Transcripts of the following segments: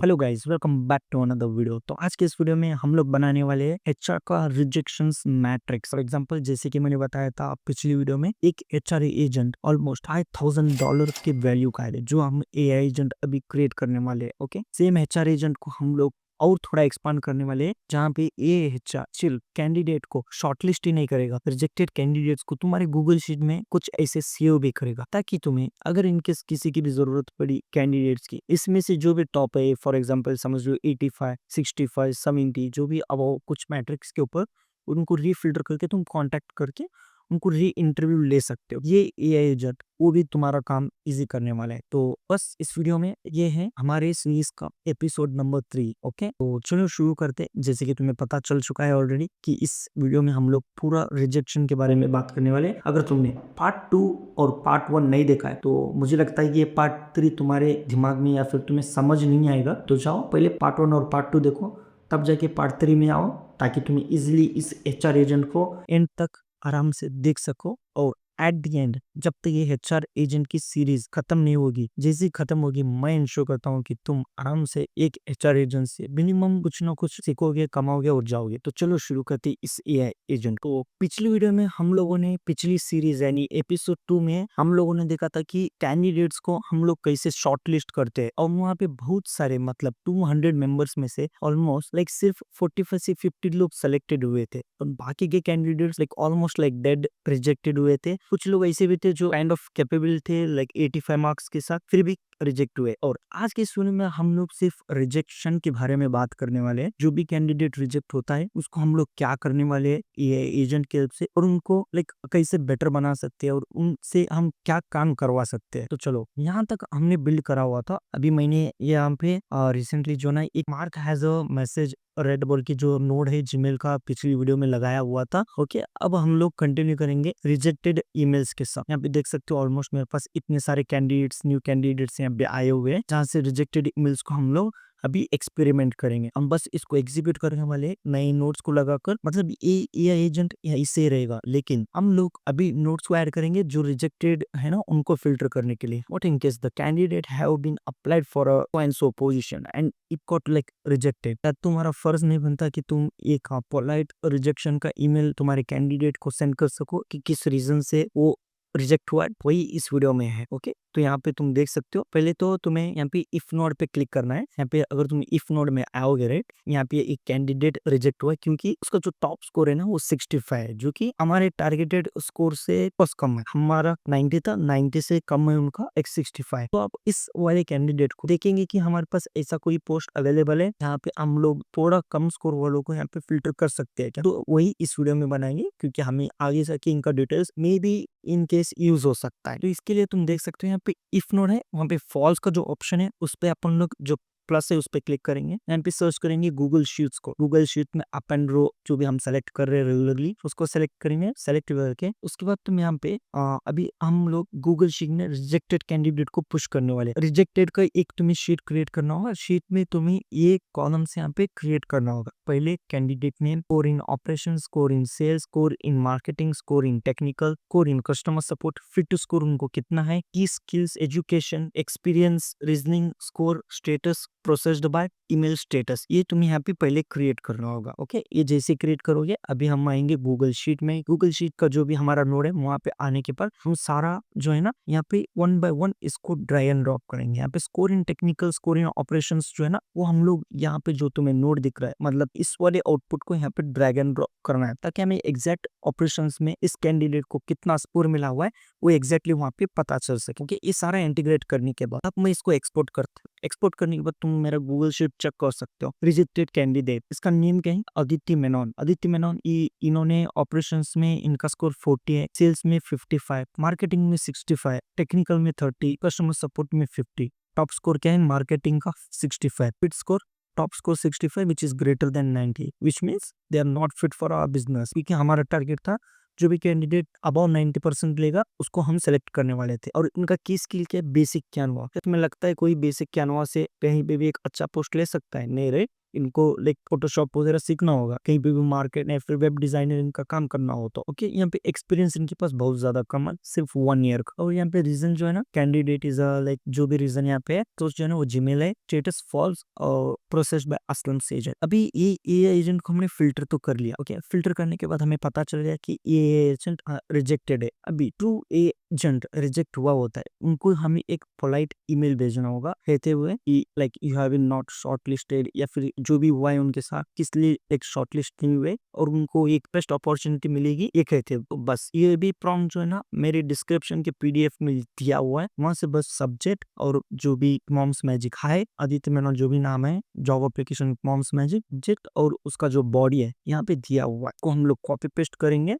Hello guys, welcome back to another video. तो आज के इस वीडियो में हम लोग बनाने वाले हैं एचआर का रिजेक्शंस मैट्रिक्स। फॉर एग्जांपल, जैसे कि मैंने बताया था पिछली वीडियो में, एक एचआर एजेंट ऑलमोस्ट $5,000 के वैल्यू का है जो हम एआई एजेंट अभी क्रिएट करने वाले हैं। ओके, सेम एचआर एजेंट को हम लोग और थोड़ा एक्सपांड करने वाले हैं, जहाँ पे ये एचआर सिर्फ कैंडिडेट को शॉर्टलिस्ट ही नहीं करेगा, रिजेक्टेड कैंडिडेट्स को तुम्हारे गूगल शीट में कुछ ऐसे सेव भी करेगा, ताकि तुम्हें अगर इनकेस किसी की भी जरूरत पड़ी कैंडिडेट्स की, इसमें से जो भी टॉप है, फॉर एग्जांपल समझ लो 85, 65, 70, जो भी अब कुछ मैट्रिक्स के ऊपर, उनको रीफिल्टर करके तुम कांटेक्ट करके उनको री इंटरव्यू ले सकते हो। ये एआई एजेंट वो भी तुम्हारा काम इजी करने वाला है। तो बस इस वीडियो में ये है हमारे सीरीज का एपिसोड नंबर 3। ओके, तो चलो शुरू करते हैं। जैसे कि तुम्हें पता चल चुका है ऑलरेडी कि इस वीडियो में हम लोग पूरा रिजेक्शन के बारे में बात करने वाले हैं। अगर तुमने पार्ट 2 और पार्ट 1 नहीं देखा है तो मुझे लगता है कि ये पार्ट 3 तुम्हारे दिमाग में या फिर तुम्हें समझ नहीं आएगा। तो जाओ पहले पार्ट 1 और पार्ट 2 देखो, तब जाके पार्ट 3 में आओ, ताकि तुम्हें इजिली इस एचआर एजेंट को एंड तक आराम से देख सको। और एट द एंड, जब तक ये एचआर एजेंट की सीरीज खत्म नहीं होगी, जैसे ही खत्म होगी, मैं इंश्योर करता हूँ कि तुम आराम से एक एचआर एजेंट से मिनिमम कुछ ना कुछ सीखोगे, कमाओगे और जाओगे। तो चलो शुरू करते इस एआई एजेंट को। पिछली वीडियो में हम लोगों ने, पिछली सीरीज यानी एपिसोड 2 में हम लोगों ने देखा था कि कैंडिडेट्स को हम लोग कैसे शॉर्टलिस्ट करते हैं, और वहाँ पे बहुत सारे, मतलब 200 मेंबर्स में से ऑलमोस्ट लाइक सिर्फ 45 से 50 लोग सेलेक्टेड हुए थे, और बाकी के candidates like almost like dead rejected हुए थे। कुछ लोग ऐसे भी थे जो काइंड ऑफ कैपेबल थे, लाइक 85 मार्क्स के साथ, फिर भी रिजेक्ट हुए। और आज के सुनने में हम लोग सिर्फ रिजेक्शन के बारे में बात करने वाले हैं। जो भी कैंडिडेट रिजेक्ट होता है उसको हम लोग क्या करने वाले हैं ये एजेंट की हेल्प से, और उनको लाइक कैसे बेटर बना सकते हैं, और उनसे हम क्या काम करवा सकते हैं। तो चलो, यहाँ तक हमने बिल्ड करा हुआ था। अभी मैंने यहाँ पे रिसेंटली जो ना एक mark has a message red ball की जो नोड है जीमेल का, पिछली वीडियो में लगाया हुआ था। ओके, अब हम लोग कंटिन्यू करेंगे रिजेक्टेड ईमेल्स के साथ। यहाँ पे देख सकते हो ऑलमोस्ट मेरे पास इतने सारे कैंडिडेट्स, न्यू कैंडिडेट्स यहाँ पे आए हुए हैं, जहाँ से रिजेक्टेड ईमेल्स को हम लोग अभी एक्सपेरिमेंट करेंगे। हम बस इसको एग्जीक्यूट करने वाले नए नोट्स को लगाकर, मतलब ये एजेंट इससे रहेगा, लेकिन हम लोग अभी नोट्स को ऐड करेंगे जो रिजेक्टेड है ना, उनको फिल्टर करने के लिए। What in case the candidate have been applied for a so and so position and it got like rejected, तुम्हारा फर्ज नहीं बनता कि तुम एक पोलाइट रिजेक्शन का ईमेल तुम्हारे कैंडिडेट को सेंड कर सको कि किस रीजन से वो रिजेक्ट हुआ, वही इस वीडियो में है। ओके, तो यहाँ पे तुम देख सकते हो। पहले तो तुम्हें यहाँ पे इफ नोड पे क्लिक करना है। यहाँ पे अगर तुम इफ नोड में आओगे, राइट, यहाँ पे एक कैंडिडेट रिजेक्ट हुआ है क्योंकि उसका जो टॉप स्कोर है ना वो 65 है, जो कि हमारे टारगेटेड स्कोर से बहुत कम है। हमारा 90 था, 90 से कम है उनका एक 65। तो आप इस वाले कैंडिडेट को देखेंगे कि हमारे पास ऐसा कोई पोस्ट अवेलेबल है जहाँ पे हम लोग थोड़ा कम स्कोर वालों को यहाँ पे फिल्टर कर सकते हैं क्या। तो वही इस वीडियो में बनाएंगे, क्योंकि हमें आगे जाके इनका details may be in case use हो सकता है। तो इसके लिए तुम देख सकते हो यहाँ पे इफ नोड है, वहाँ पे फॉल्स का जो ऑप्शन है उस पे अपन लोग जो प्लस है उस पे क्लिक करेंगे। यहाँ पे सर्च करेंगे गूगल शीट्स को। गूगल शीट में अप एंड रो जो भी हम सेलेक्ट कर रहे हैं रेगुलरली, उसको सेलेक्ट करेंगे। सेलेक्ट करके उसके बाद तुम यहाँ पे अभी हम लोग गूगल शीट में रिजेक्टेड कैंडिडेट को पुश करने वाले। रिजेक्टेड का एक तुम्हें शीट क्रिएट करना होगा। शीट में तुम्हें ये कॉलम से यहाँ पे क्रिएट करना होगा। पहले candidate name, score in operation, score in sales, score in marketing, score in technical, score in customer support, fit to score उनको कितना है, की skills, education, experience, reasoning, score, status, processed by, email status. ये तुम्हें यहाँ पे पहले create करना होगा। ओके, ये जैसे क्रिएट करोगे, अभी हम आएंगे गूगल शीट में। गूगल शीट का जो भी हमारा नोड है वहां पे आने के बाद हम सारा जो है ना यहाँ पे 1 बाय 1 इसको ड्रैग एंड ड्रॉप करेंगे। यहाँ पे score in technical, score in operations जो है ना, वो हम लोग यहाँ पे जो तुम्हें नोड दिख रहा है, मतलब इस वाले आउटपुट को यहाँ पे ड्रैग एंड ड्रॉप करना है, ताकि हमें एग्जैक्ट ऑपरेशंस में इस कैंडिडेट को कितना स्कोर मिला हुआ है वो एग्जैक्टली वहां पे पता चल सके। क्योंकि ये सारा इंटीग्रेट करने के बाद अब मैं इसको एक्सपोर्ट करता हूँ। एक्सपोर्ट करने के बाद तुम मेरा गूगल शीट चेक कर सकते हो। रिजेक्टेड कैंडिडेट, इसका नेम क्या है, अदिति मेनन। अदिति मेनन, इन्होंने ऑपरेशंस में इनका स्कोर 40 है, सेल्स में 55, मार्केटिंग में 65, टेक्निकल में 30, कस्टमर सपोर्ट में 50। टॉप स्कोर क्या है मार्केटिंग का 65, fit score top score 65 which is greater than 90, which means they are not fit for our business. क्योंकि हमारा टारगेट था जो भी कैंडिडेट अबाउ 90% लेगा उसको हम सेलेक्ट करने वाले थे। और इनका की स्किल क्या, बेसिक कैनवा। तुम्हें लगता है कोई बेसिक कैनवा से कहीं पे भी एक अच्छा पोस्ट ले सकता है? नहीं, राइट। इनको लाइक फोटोशॉप वगैरह सीखना होगा, कहीं पे भी मार्केट या फिर वेब डिजाइनर इनका काम करना हो तो ओके, यहाँ पे एक्सपीरियंस इनके पास बहुत ज्यादा कम है, सिर्फ 1 ईयर का। और यहाँ पे रीजन जो है ना, कैंडिडेट इज लाइक जो भी रीजन यहाँ पे है तो जो है ना वो जीमेल है, स्टेटस फॉल्स और प्रोसेस बाय असलम सेज है। अभी ये एजेंट को हमने फिल्टर तो कर लिया, ओके, फिल्टर करने के बाद हमें पता चल गया कि ये एजेंट रिजेक्टेड है। अभी ट्रू एजेंट रिजेक्ट हुआ होता है, उनको हमें एक पोलाइट ईमेल भेजना होगा कहते हुए कि like you have been not shortlisted, या फिर जो भी हुआ है उनके साथ किस लिए एक शॉर्टलिस्ट नहीं हुए और उनको एक बेस्ट अपॉर्चुनिटी मिलेगी ये कहते हैं। तो बस ये भी प्रॉम्प्ट जो है ना मेरे डिस्क्रिप्शन के पीडीएफ में दिया हुआ है, वहां से बस सब्जेक्ट और जो भी मॉम्स मैजिक है, आदित्य मेनन जो भी नाम है, job application mom's magic jet, और उसका जो बॉडी है यहाँ पे दिया हुआ है, को हम लोग कॉपी पेस्ट करेंगे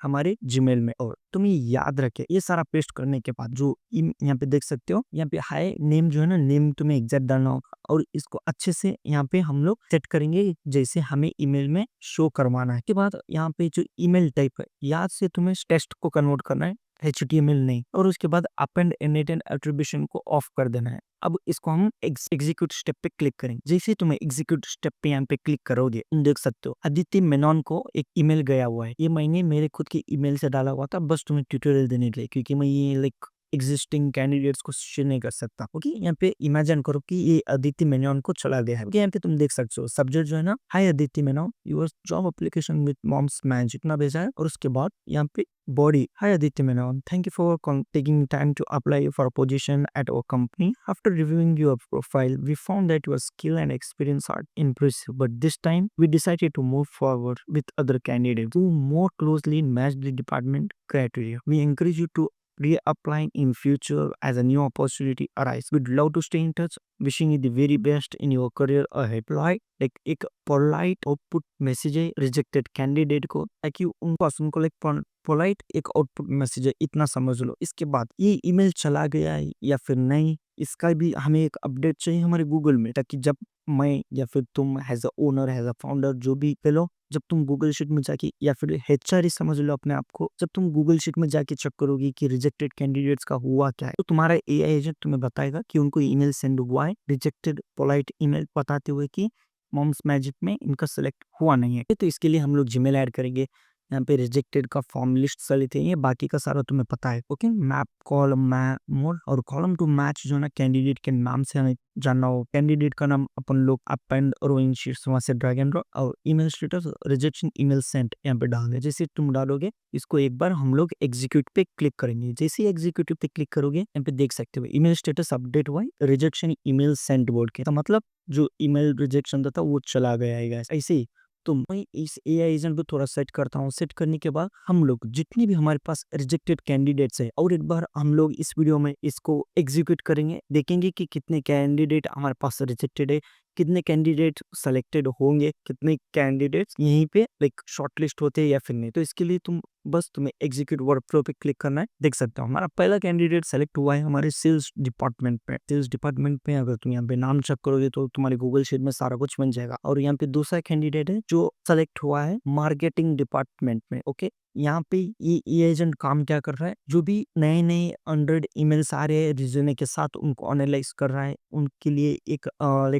हमारे जीमेल में। और तुम ये याद रखे, ये सारा पेस्ट करने के बाद जो यहाँ पे देख सकते हो, यहाँ पे हाई नेम जो है ना, नेम तुम्हें एग्जैक्ट डालना होगा और इसको अच्छे से यहाँ पे हम लोग सेट करेंगे जैसे हमें ईमेल में शो करवाना है। के बाद यहाँ पे जो ईमेल टाइप है, याद से तुम्हें टेक्स्ट को कन्वर्ट करना है, HTML नहीं। और उसके बाद अपेंड इनिट एंड एट्रीब्यूशन को ऑफ कर देना है। अब इसको हम एग्जीक्यूट स्टेप पे क्लिक करेंगे। जैसे तुम एग्जीक्यूट स्टेप पे यहाँ पे क्लिक करोगे, तुम देख सकते हो आदित्य मेनन को एक ईमेल गया हुआ है। ये मैंने मेरे खुद के ईमेल से डाला हुआ था, बस तुम्हें ट्यूटोरियल देने के लिए, क्योंकि मैं ये लाइक एग्जिस्टिंग कैंडिडेट्स को शेयर नहीं कर सकता। ओके, यहाँ पे इमेजिन करो कि ये आदित्य मेनन को चला गया है। ओके, यहाँ पे तुम देख सकते हो सब्जेक्ट जो है ना, hi Aditya Menon, your job application with mom's magic, इतना भेजा है। और उसके बाद यहाँ पे body. Hi Aditya Menon. Thank you for taking time to apply for a position at our company. After reviewing your profile, we found that your skill and experience are impressive. But this time, we decided to move forward with other candidates who more closely match the department criteria. We encourage you to reapply in future as a new opportunity arises. We'd love to stay in touch. Wishing you the very best in your career ahead. Like एक polite output message है rejected candidate को, ताकि उनको like polite एक output message है, इतना समझ लो। इसके बाद ये ईमेल चला गया है या फिर नहीं, इसका भी हमें एक अपडेट चाहिए हमारे गूगल में, ताकि जब मैं या फिर तुम as a owner, as a founder, जो भी लो, जब तुम गूगल शीट में जाके, या फिर HR ही समझ लो अपने आप को, जब तुम गूगल शीट में जाके चेक करोगी कि रिजेक्टेड कैंडिडेट्स का हुआ क्या है, तो तुम्हारा AI एजेंट तुम्हें बताएगा कि उनको ईमेल सेंड हुआ है, रिजेक्टेड पोलाइट ईमेल, बताते हुए कि मॉम्स मैजिक में इनका सेलेक्ट हुआ नहीं है। तो इसके लिए हम लोग जीमेल ऐड करेंगे। यहाँ पे रिजेक्टेड का फॉर्म लिस्ट से लेते हैं, बाकी का सारा तुम्हें पता है। ओके, मैप कॉलम मोड और कॉलम टू मैच जो ना कैंडिडेट के नाम से हमें जानना हो। कैंडिडेट का नाम अपन लोग अपेंड रोइंग शीट्स वहां से ड्रैग एंड ड्रॉप, और email status rejection email sent यहाँ पे डाल दे। जैसे तुम डालोगे इसको, एक बार हम लोग एग्जीक्यूट पे क्लिक करेंगे। जैसे ही एग्जीक्यूट पे क्लिक करोगे, यहाँ पे देख सकते हो ईमेल स्टेटस अपडेट हुआ है रिजेक्शन ईमेल सेंट बोर्ड के, तो मतलब जो ईमेल रिजेक्शन था वो चला गया है guys। ऐसे ही तो मैं इस AI एजेंट को थोड़ा सेट करता हूँ। सेट करने के बाद हम लोग जितने भी हमारे पास रिजेक्टेड कैंडिडेट्स है, और एक बार हम लोग इस वीडियो में इसको एग्जीक्यूट करेंगे, देखेंगे कि कितने कैंडिडेट हमारे पास रिजेक्टेड है, कितने कैंडिडेट सेलेक्टेड होंगे, कितने कैंडिडेट्स यहीं पे लाइक शॉर्टलिस्ट होते हैं या फिर नहीं। तो इसके लिए तुम्हें एग्जीक्यूट वर्कफ्लो पे क्लिक करना है। देख सकते हो हमारा पहला कैंडिडेट सेलेक्ट हुआ है हमारे सेल्स डिपार्टमेंट पे। सेल्स डिपार्टमेंट पे अगर तुम यहाँ पे नाम चेक करोगे तो तुम्हारे गूगल शीट में सारा कुछ बन जाएगा। और यहाँ पे दूसरा कैंडिडेट है जो सेलेक्ट हुआ है मार्केटिंग डिपार्टमेंट में। ओके, यहाँ पे ये एजेंट काम क्या कर रहा है, जो भी नए 100 ईमेल्स आ रहे हैं रिज्यूमे के साथ, उनको एनालाइज कर रहा है, उनके लिए एक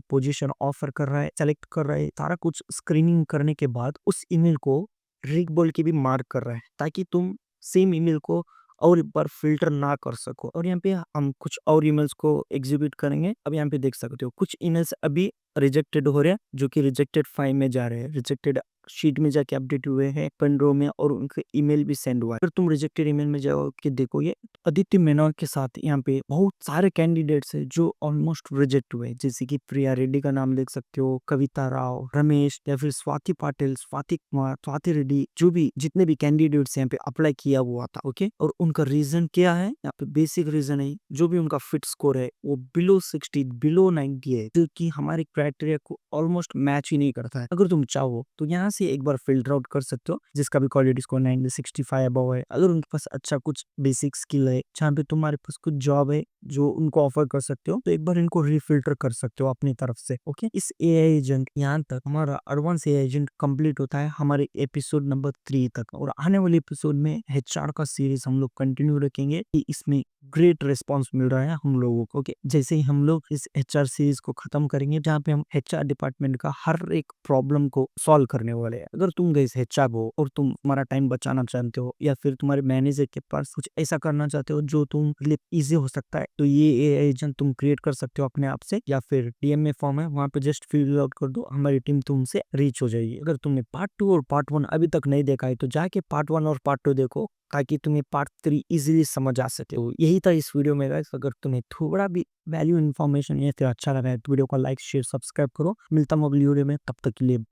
पोजीशन ऑफर कर रहा है, सेलेक्ट कर रहा है, सारा कुछ स्क्रीनिंग करने के बाद उस ईमेल को रिक बोल के भी मार्क कर रहा है, ताकि तुम सेम ईमेल को और एक बार फिल्टर ना कर सको। और यहाँ पे हम कुछ और ईमेल्स को एग्जीक्यूट करेंगे। अब यहाँ पे देख सकते हो कुछ ईमेल्स अभी रिजेक्टेड हो रहे हैं, जो कि रिजेक्टेड फाइल में जा रहे हैं, रिजेक्टेड शीट में जाके अपडेट हुए हैं पेन ड्राइव में, और उनके ईमेल भी सेंड हुआ है। फिर तुम रिजेक्टेड ईमेल में जाओ कि देखोगे आदित्य मेनन के साथ यहाँ पे बहुत सारे कैंडिडेट्स हैं जो ऑलमोस्ट रिजेक्ट हुए, जैसे कि प्रिया रेड्डी का नाम देख सकते हो, कविता राव, रमेश, या फिर स्वाति पाटिल, स्वाति कुमार, स्वाति रेड्डी, जो भी जितने भी कैंडिडेट्स यहाँ पे अप्लाई किया हुआ था। ओके, और उनका रीजन क्या है, यहाँ पे बेसिक रीजन है जो भी उनका फिट स्कोर है वो बिलो 60, बिलो 90 है, जो कि हमारे क्राइटेरिया को ऑलमोस्ट मैच ही नहीं करता है। अगर तुम चाहो तो यहाँ से एक बार फिल्टर आउट कर सकते हो, जिसका भी क्वालिटी स्कोर 90, 65 अबव है। अगर उनके पास अच्छा कुछ बेसिक स्किल है है, जहाँ पे तुम्हारे पास कुछ जॉब है जो उनको ऑफर कर सकते हो, तो एक बार इनको रिफिल्टर कर सकते हो अपनी तरफ से। ओके, इस एआई एजेंट यहाँ तक हमारा एडवांस एआई एजेंट कंप्लीट होता है हमारे एपिसोड नंबर 3 तक, और आने वाले एपिसोड में एचआर का सीरीज हम लोग कंटिन्यू रखेंगे कि इसमें ग्रेट रिस्पॉन्स मिल रहा है हम लोगों को। ओके, जैसे ही हम लोग इस एचआर सीरीज को खत्म करेंगे, जहाँ पे हम एचआर डिपार्टमेंट का हर एक प्रॉब्लम को सॉल्व करने वाले हैं। अगर तुम गए एचआर हो और तुम तुम्हारा टाइम बचाना चाहते हो, या फिर तुम्हारे मैनेजर के पास कुछ ऐसा करना चाहते हो जो तुम लिए इजी हो सकता है, तो ये एआई एजेंट तुम क्रिएट कर सकते हो अपने आप से, या फिर डीएम में फॉर्म है, वहां पे जस्ट फिल आउट कर दो, हमारी टीम तुमसे रीच हो जाएगी। अगर तुमने पार्ट 2 और पार्ट 1 अभी तक नहीं देखा है, तो जाके पार्ट 1 और पार्ट 2 देखो, ताकि तुम्हें पार्ट 3 इजीली समझ आ सके। तो यही था इस वीडियो में गाइस। अगर तुम्हें थोड़ा भी वैल्यू इन्फॉर्मेशन या फिर अच्छा लगा है, तो वीडियो को लाइक शेयर सब्सक्राइब करो। मिलता हूँ अगली वीडियो में, तब तक के लिए